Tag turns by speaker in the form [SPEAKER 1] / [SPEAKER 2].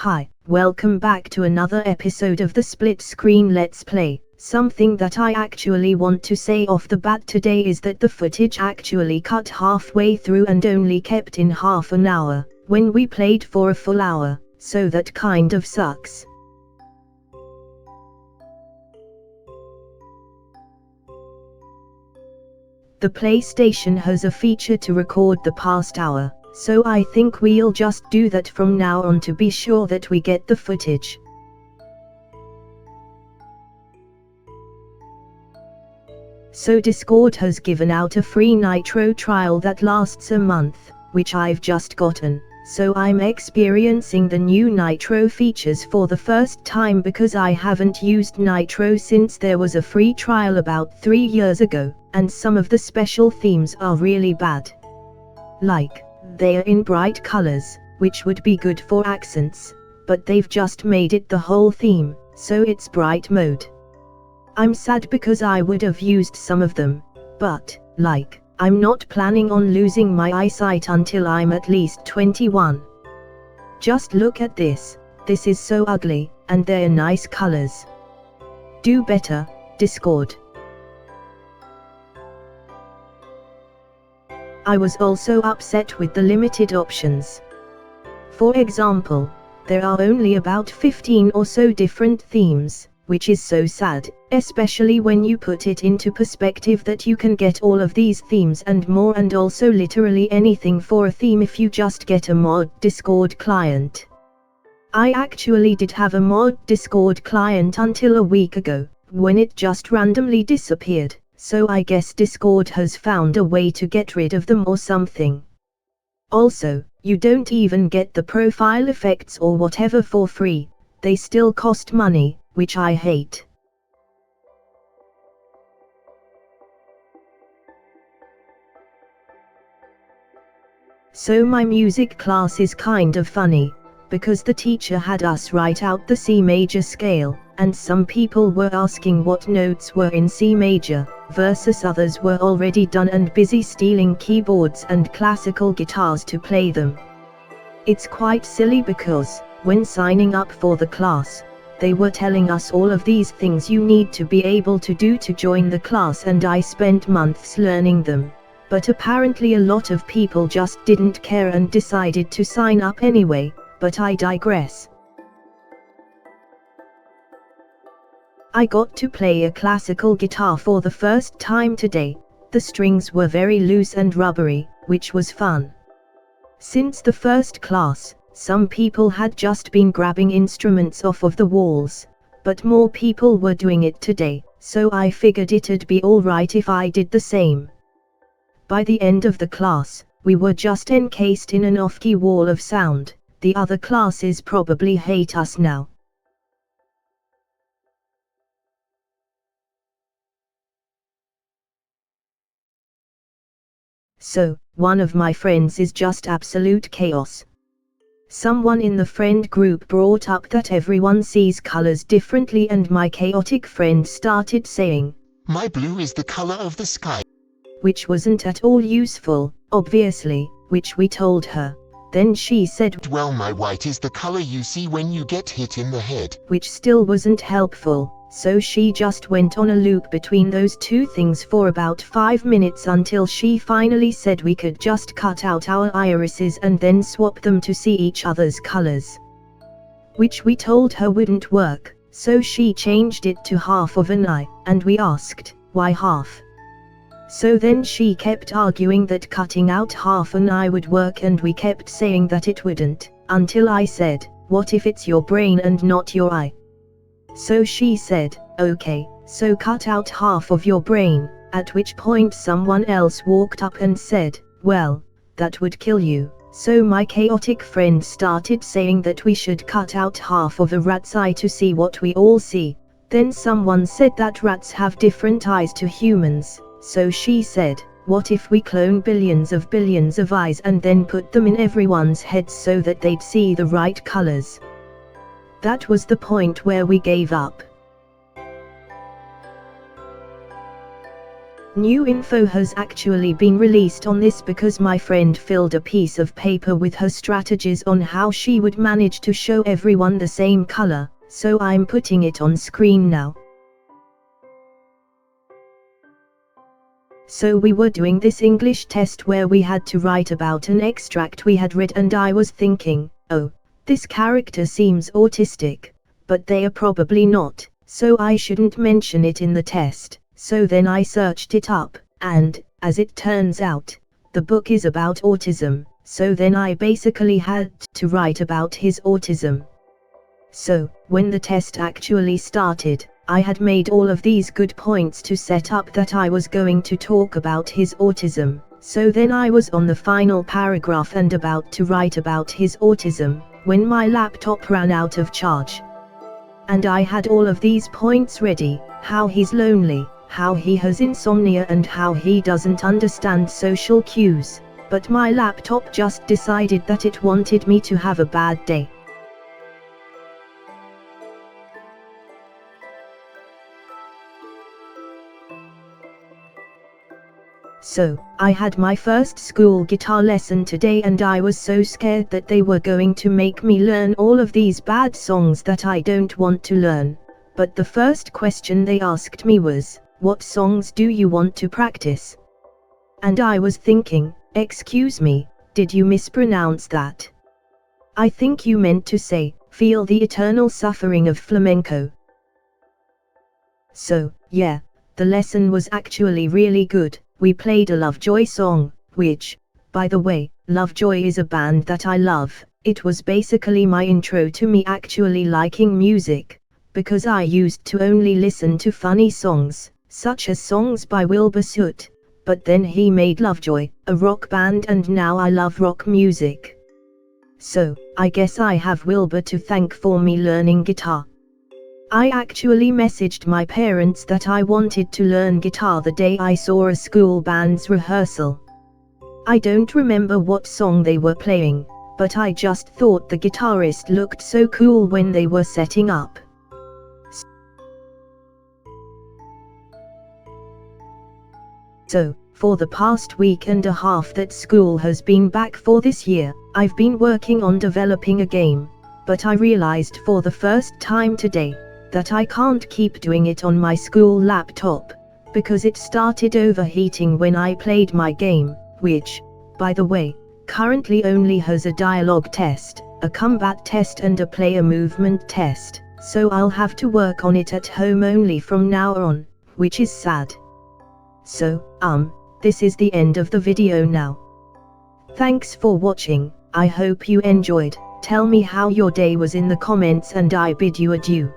[SPEAKER 1] Hi, welcome back to another episode of the Split Screen Let's Play. Something that I actually want to say off the bat today is that the footage actually cut halfway through and only kept in half an hour, when we played for a full hour, so that kind of sucks. The PlayStation has a feature to record the past hour, so I think we'll just do that from now on to be sure that we get the footage. So Discord has given out a free Nitro trial that lasts a month, which I've just gotten, so I'm experiencing the new Nitro features for the first time because I haven't used Nitro since there was a free trial about 3 years ago, and some of the special themes are really bad. Like, they're in bright colors, which would be good for accents, but they've just made it the whole theme, so it's bright mode. I'm sad because I would have used some of them, but, like, I'm not planning on losing my eyesight until I'm at least 21. Just look at this is so ugly, and they're nice colors. Do better, Discord. I was also upset with the limited options. For example, there are only about 15 or so different themes, which is so sad, especially when you put it into perspective that you can get all of these themes and more, and also literally anything for a theme if you just get a mod Discord client. I actually did have a mod Discord client until a week ago, when it just randomly disappeared, so I guess Discord has found a way to get rid of them or something. Also, you don't even get the profile effects or whatever for free, they still cost money, which I hate. So my music class is kind of funny, because the teacher had us write out the C major scale, and some people were asking what notes were in C major, versus others were already done and busy stealing keyboards and classical guitars to play them. It's quite silly because, when signing up for the class, they were telling us all of these things you need to be able to do to join the class, and I spent months learning them. But apparently a lot of people just didn't care and decided to sign up anyway, but I digress. I got to play a classical guitar for the first time today. The strings were very loose and rubbery, which was fun. Since the first class, some people had just been grabbing instruments off of the walls, but more people were doing it today, so I figured it'd be alright if I did the same. By the end of the class, we were just encased in an off-key wall of sound. The other classes probably hate us now. So, one of my friends is just absolute chaos. Someone in the friend group brought up that everyone sees colors differently, and my chaotic friend started saying,
[SPEAKER 2] "My blue is the color of the sky."
[SPEAKER 1] Which wasn't at all useful, obviously, which we told her. Then she said,
[SPEAKER 2] "Well, my white is the color you see when you get hit in the head."
[SPEAKER 1] Which still wasn't helpful, so she just went on a loop between those two things for about 5 minutes until she finally said we could just cut out our irises and then swap them to see each other's colors. Which we told her wouldn't work, so she changed it to half of an eye, and we asked, why half? So then she kept arguing that cutting out half an eye would work, and we kept saying that it wouldn't, until I said, what if it's your brain and not your eye? So she said, okay, so cut out half of your brain, at which point someone else walked up and said, well, that would kill you. So my chaotic friend started saying that we should cut out half of a rat's eye to see what we all see. Then someone said that rats have different eyes to humans. So she said, what if we clone billions of eyes and then put them in everyone's heads so that they'd see the right colors? That was the point where we gave up. New info has actually been released on this because my friend filled a piece of paper with her strategies on how she would manage to show everyone the same color, so I'm putting it on screen now. So we were doing this English test where we had to write about an extract we had read, and I was thinking, oh, this character seems autistic, but they are probably not, so I shouldn't mention it in the test. So then I searched it up, and, as it turns out, the book is about autism, so then I basically had to write about his autism. So, when the test actually started, I had made all of these good points to set up that I was going to talk about his autism, so then I was on the final paragraph and about to write about his autism, when my laptop ran out of charge. And I had all of these points ready: how he's lonely, how he has insomnia, and how he doesn't understand social cues, but my laptop just decided that it wanted me to have a bad day. So, I had my first school guitar lesson today, and I was so scared that they were going to make me learn all of these bad songs that I don't want to learn. But the first question they asked me was, "What songs do you want to practice?" And I was thinking, excuse me, did you mispronounce that? I think you meant to say, "Feel the eternal suffering of flamenco." So, yeah, the lesson was actually really good. We played a Lovejoy song, which, by the way, Lovejoy is a band that I love. It was basically my intro to me actually liking music, because I used to only listen to funny songs, such as songs by Wilbur Soot, but then he made Lovejoy, a rock band, and now I love rock music. So, I guess I have Wilbur to thank for me learning guitar. I actually messaged my parents that I wanted to learn guitar the day I saw a school band's rehearsal. I don't remember what song they were playing, but I just thought the guitarist looked so cool when they were setting up. So, for the past week and a half that school has been back for this year, I've been working on developing a game, but I realized for the first time today that I can't keep doing it on my school laptop, because it started overheating when I played my game, which, by the way, currently only has a dialogue test, a combat test, and a player movement test, so I'll have to work on it at home only from now on, which is sad. So, this is the end of the video now. Thanks for watching. I hope you enjoyed. Tell me how your day was in the comments and I bid you adieu.